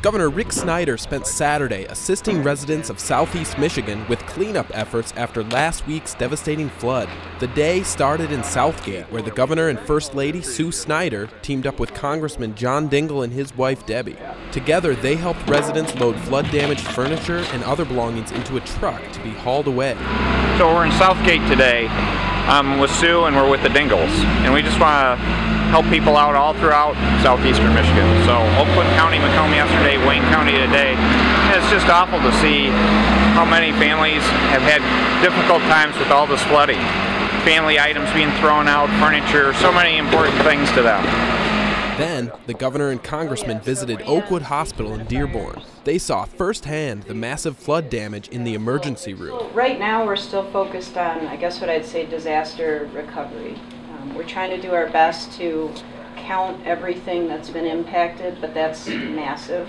Governor Rick Snyder spent Saturday assisting residents of southeast Michigan with cleanup efforts after last week's devastating flood. The day started in Southgate, where the governor and First Lady Sue Snyder teamed up with Congressman John Dingell and his wife Debbie. Together, they helped residents load flood-damaged furniture and other belongings into a truck to be hauled away. So we're in Southgate today with Sue, and we're with the Dingells, and we just want to help people out all throughout southeastern Michigan. So Oakwood County, Macomb yesterday, Wayne County today. And it's just awful to see how many families have had difficult times with all this flooding. Family items being thrown out, furniture, so many important things to them. Then, the governor and congressman visited Oakwood Hospital in Dearborn. They saw firsthand the massive flood damage in the emergency room. Right now we're still focused on, I guess what I'd say, disaster recovery. We're trying to do our best to count everything that's been impacted, but that's massive.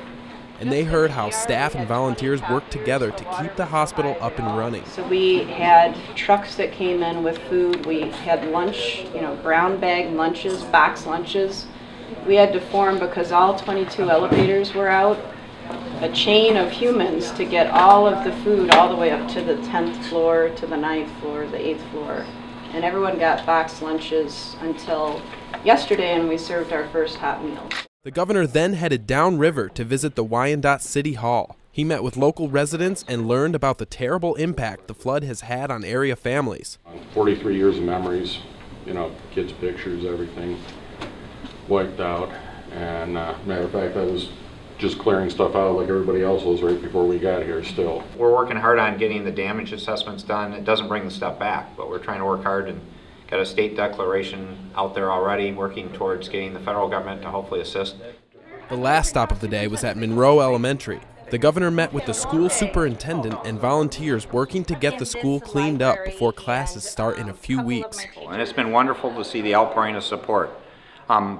And they heard how staff and volunteers worked together to keep the hospital up and running. So we had trucks that came in with food. We had lunch, brown bag lunches, box lunches. We had to form, because all 22 elevators were out, a chain of humans to get all of the food all the way up to the 10th floor, to the 9th floor, the 8th floor. And everyone got box lunches until yesterday, and we served our first hot meals. The governor then headed downriver to visit the Wyandotte City Hall. He met with local residents and learned about the terrible impact the flood has had on area families. 43 years of memories, kids' pictures, everything wiped out. And matter of fact, I was just clearing stuff out like everybody else was right before we got here still. We're working hard on getting the damage assessments done. It doesn't bring the stuff back, but we're trying to work hard and got a state declaration out there already, working towards getting the federal government to hopefully assist. The last stop of the day was at Monroe Elementary. The governor met with the school superintendent and volunteers working to get the school cleaned up before classes start in a few weeks. And it's been wonderful to see the outpouring of support.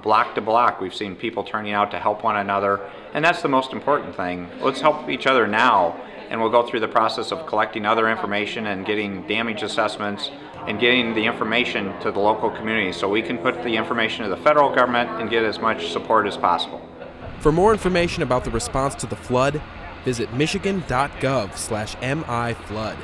Block to block, we've seen people turning out to help one another, and that's the most important thing. Let's help each other now, and we'll go through the process of collecting other information and getting damage assessments and getting the information to the local community so we can put the information to the federal government and get as much support as possible. For more information about the response to the flood, visit michigan.gov/MIFlood.